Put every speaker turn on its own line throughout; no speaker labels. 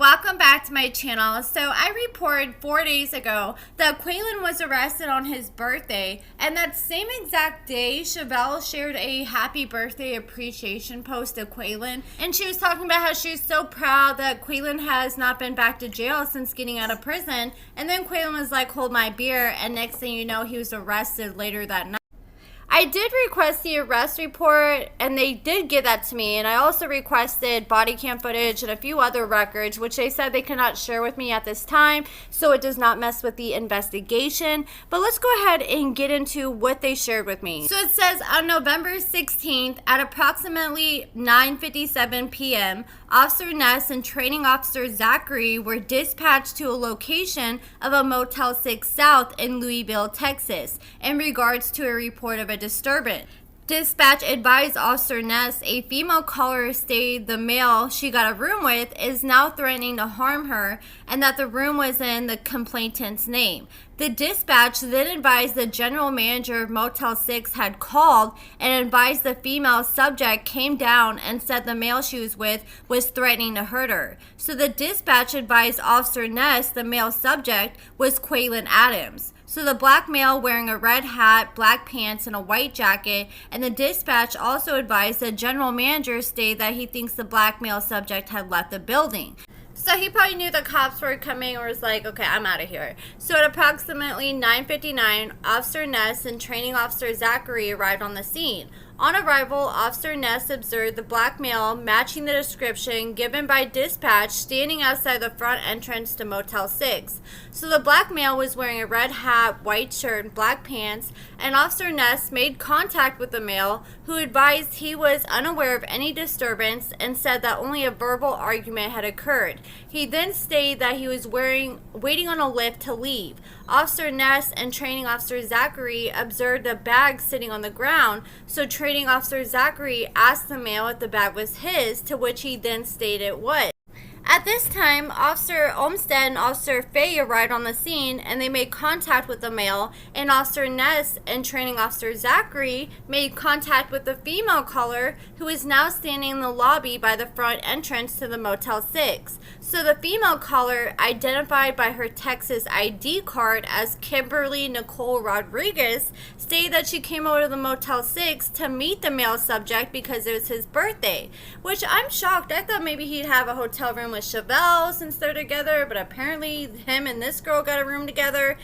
welcome back to my channel. So I reported 4 days ago that Quaylon was arrested on his birthday, and that same exact day Chevelle shared a happy birthday appreciation post of Quaylon, and she was talking about how she's so proud that Quaylon has not been back to jail since getting out of prison. And then Quaylon was like, hold my beer, and next thing you know, he was arrested later that night. I did request the arrest report, and they did give that to me, and I also requested body cam footage and a few other records, which they said they cannot share with me at this time, so it does not mess with the investigation. But let's go ahead and get into what they shared with me. So it says, on November 16th at approximately 9:57 p.m., Officer Ness and Training Officer Zachary were dispatched to a location of a Motel 6 South in Louisville, Texas, in regards to a report of a disturbance. Dispatch advised Officer Ness a female caller stated the male she got a room with is now threatening to harm her, and that the room was in the complainant's name. The dispatch then advised the general manager of Motel 6 had called and advised the female subject came down and said the male she was with was threatening to hurt her. So the dispatch advised Officer Ness the male subject was Quaylon Adams. So the black male wearing a red hat, black pants, and a white jacket, and the dispatch also advised the general manager stated that he thinks the black male subject had left the building. So he probably knew the cops were coming or was like, okay, I'm out of here. So at approximately 9:59, Officer Ness and Training Officer Zachary arrived on the scene. On arrival, Officer Ness observed the black male matching the description given by dispatch standing outside the front entrance to Motel 6. So the black male was wearing a red hat, white shirt, and black pants, and Officer Ness made contact with the male, who advised he was unaware of any disturbance and said that only a verbal argument had occurred. He then stated that he was waiting on a lift to leave. Officer Ness and Training Officer Zachary observed a bag sitting on the ground, so Training Officer Zachary asked the male if the bag was his, to which he then stated it was. At this time, Officer Olmstead and Officer Fay arrived on the scene, and they made contact with the male, and Officer Ness and Training Officer Zachary made contact with the female caller, who is now standing in the lobby by the front entrance to the Motel 6. So the female caller, identified by her Texas ID card as Kimberly Nicole Rodriguez, stated that she came over to the Motel 6 to meet the male subject because it was his birthday, which I'm shocked. I thought maybe he'd have a hotel room with Chevelle since they're together, but apparently him and this girl got a room together.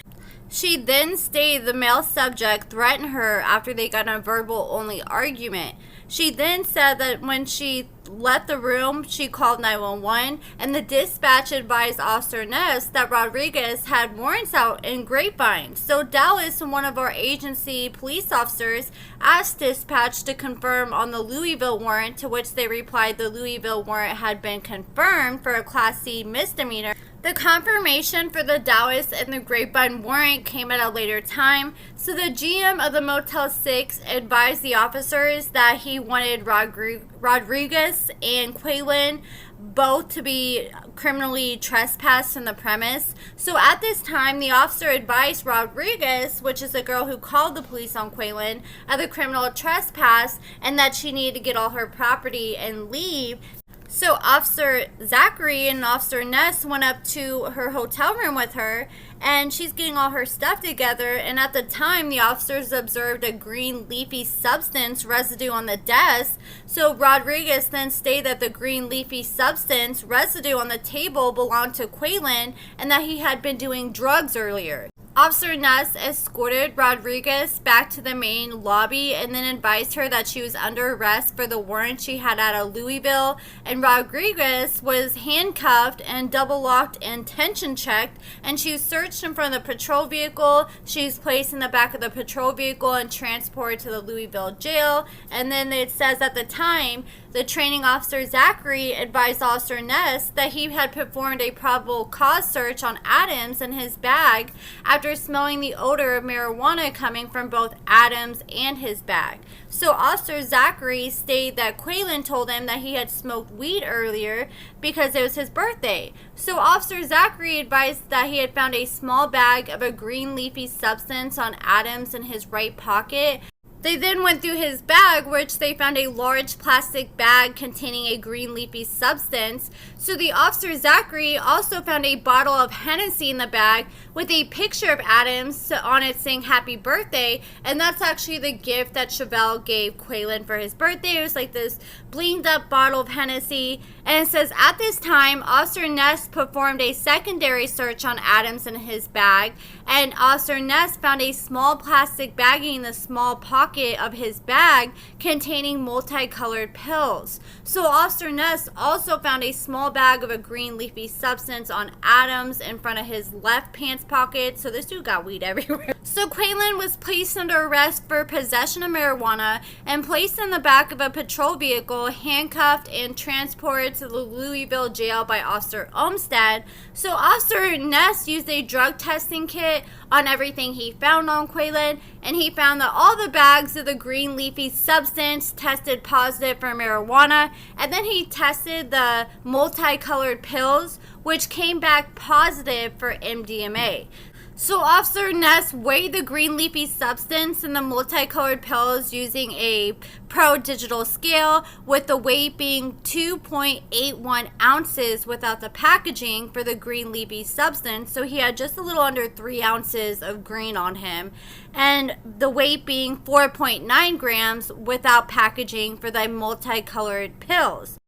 She then stated the male subject threatened her after they got in a verbal-only argument. She then said that when she left the room, she called 911, and the dispatch advised Officer Ness that Rodriguez had warrants out in Grapevine. So Dallas, one of our agency police officers, asked dispatch to confirm on the Louisville warrant, to which they replied the Louisville warrant had been confirmed for a Class C misdemeanor. The confirmation for the Dallas and the Grapevine warrant came at a later time, so the GM of the Motel 6 advised the officers that he wanted Rodriguez and Quaylon both to be criminally trespassed from the premise. So at this time, the officer advised Rodriguez, which is the girl who called the police on Quaylon, of the criminal trespass and that she needed to get all her property and leave. So Officer Zachary and Officer Ness went up to her hotel room with her, and she's getting all her stuff together, and at the time the officers observed a green leafy substance residue on the desk. So Rodriguez then stated that the green leafy substance residue on the table belonged to Quaylon and that he had been doing drugs earlier. Officer Ness escorted Rodriguez back to the main lobby and then advised her that she was under arrest for the warrant she had out of Louisville, and Rodriguez was handcuffed and double locked and tension checked, and she was searched in front of the patrol vehicle. She was placed in the back of the patrol vehicle and transported to the Louisville jail. And then it says at the time, the Training Officer Zachary advised Officer Ness that he had performed a probable cause search on Adams in his bag after smelling the odor of marijuana coming from both Adams and his bag. So Officer Zachary stated that Quaylon told him that he had smoked weed earlier because it was his birthday. So Officer Zachary advised that he had found a small bag of a green leafy substance on Adams in his right pocket. They then went through his bag, which they found a large plastic bag containing a green leafy substance. So the officer, Zachary, also found a bottle of Hennessy in the bag with a picture of Adams on it saying happy birthday. And that's actually the gift that Chevelle gave Quaylon for his birthday. It was like this blinged up bottle of Hennessy. And it says, at this time, Officer Ness performed a secondary search on Adams in his bag. And Officer Ness found a small plastic baggie in the small pocket of his bag containing multicolored pills. So Officer Ness also found a small bag of a green leafy substance on Adams in front of his left pants pocket. So this dude got weed everywhere. So Quaylon was placed under arrest for possession of marijuana and placed in the back of a patrol vehicle, handcuffed and transported to the Louisville jail by Officer Olmstead. So Officer Ness used a drug testing kit on everything he found on Quaylon, and he found that all the bags of the green leafy substance tested positive for marijuana, and then he tested the multicolored pills, which came back positive for MDMA. So Officer Ness weighed the green leafy substance and the multicolored pills using a pro digital scale, with the weight being 2.81 ounces without the packaging for the green leafy substance. So he had just a little under 3 ounces of green on him, and the weight being 4.9 grams without packaging for the multicolored pills.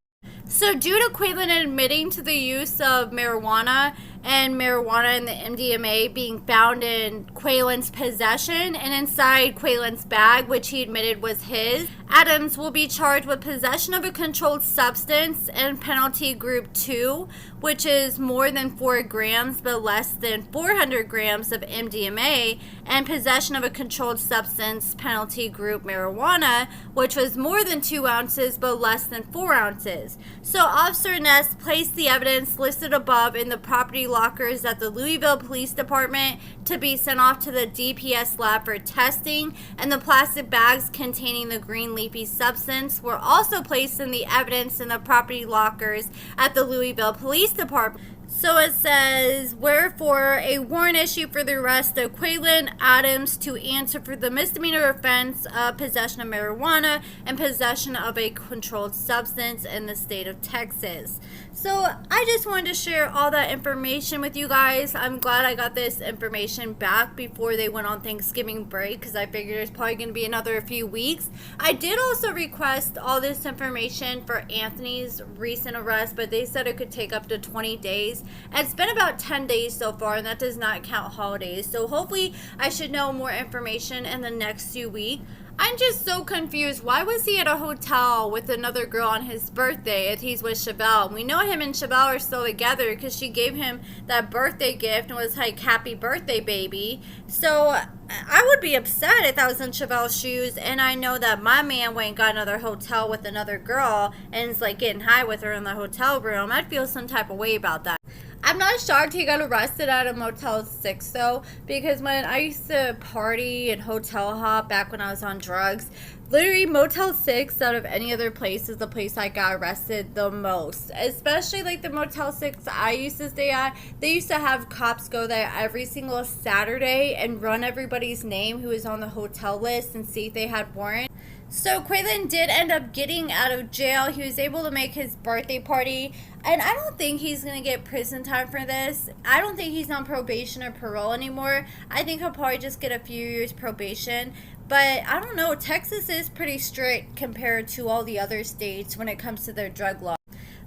So due to Quaylon admitting to the use of marijuana and the MDMA being found in Quaylon's possession and inside Quaylon's bag, which he admitted was his, Adams will be charged with possession of a controlled substance and penalty group 2, which is more than 4 grams but less than 400 grams of MDMA, and possession of a controlled substance penalty group marijuana, which was more than 2 ounces but less than 4 ounces. So Officer Ness placed the evidence listed above in the property lockers at the Louisville Police Department to be sent off to the DPS lab for testing, and the plastic bags containing the green leafy substance were also placed in the evidence in the property lockers at the Louisville Police Department. So it says, wherefore a warrant issued for the arrest of Quaylon Adams to answer for the misdemeanor offense of possession of marijuana and possession of a controlled substance in the state of Texas. So I just wanted to share all that information with you guys. I'm glad I got this information back before they went on Thanksgiving break, because I figured it's probably going to be another few weeks. I did also request all this information for Anthony's recent arrest, but they said it could take up to 20 days. It's been about 10 days so far, and that does not count holidays. So hopefully I should know more information in the next few weeks. I'm just so confused. Why was he at a hotel with another girl on his birthday if he's with Chevelle? We know him and Chevelle are still together because she gave him that birthday gift and was like, happy birthday, baby. So I would be upset if I was in Chevelle's shoes and I know that my man went and got another hotel with another girl and is like getting high with her in the hotel room. I'd feel some type of way about that. I'm not shocked he got arrested at a Motel 6 though, because when I used to party and hotel hop back when I was on drugs, literally Motel 6 out of any other place is the place I got arrested the most. Especially like the Motel 6 I used to stay at. They used to have cops go there every single Saturday and run everybody's name who was on the hotel list and see if they had warrants. So Quaylon did end up getting out of jail. He was able to make his birthday party, and I don't think he's going to get prison time for this. I don't think he's on probation or parole anymore. I think he'll probably just get a few years probation. But I don't know, Texas is pretty strict compared to all the other states when it comes to their drug law.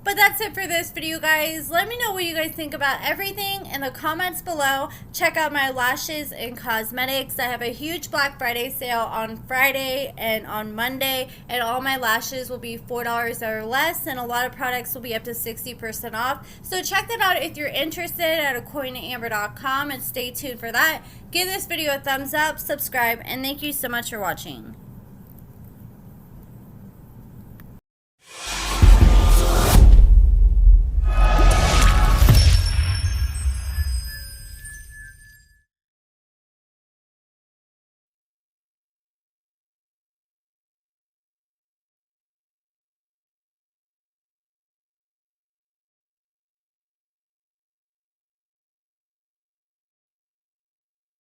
But that's it for this video, guys. Let me know what you guys think about everything in the comments below. Check out my lashes and cosmetics. I have a huge Black Friday sale on Friday and on Monday, and all my lashes will be $4 or less, and a lot of products will be up to 60% off. So check that out if you're interested at AccordingtoAmber.com, and stay tuned for that. Give this video a thumbs up, subscribe, and thank you so much for watching.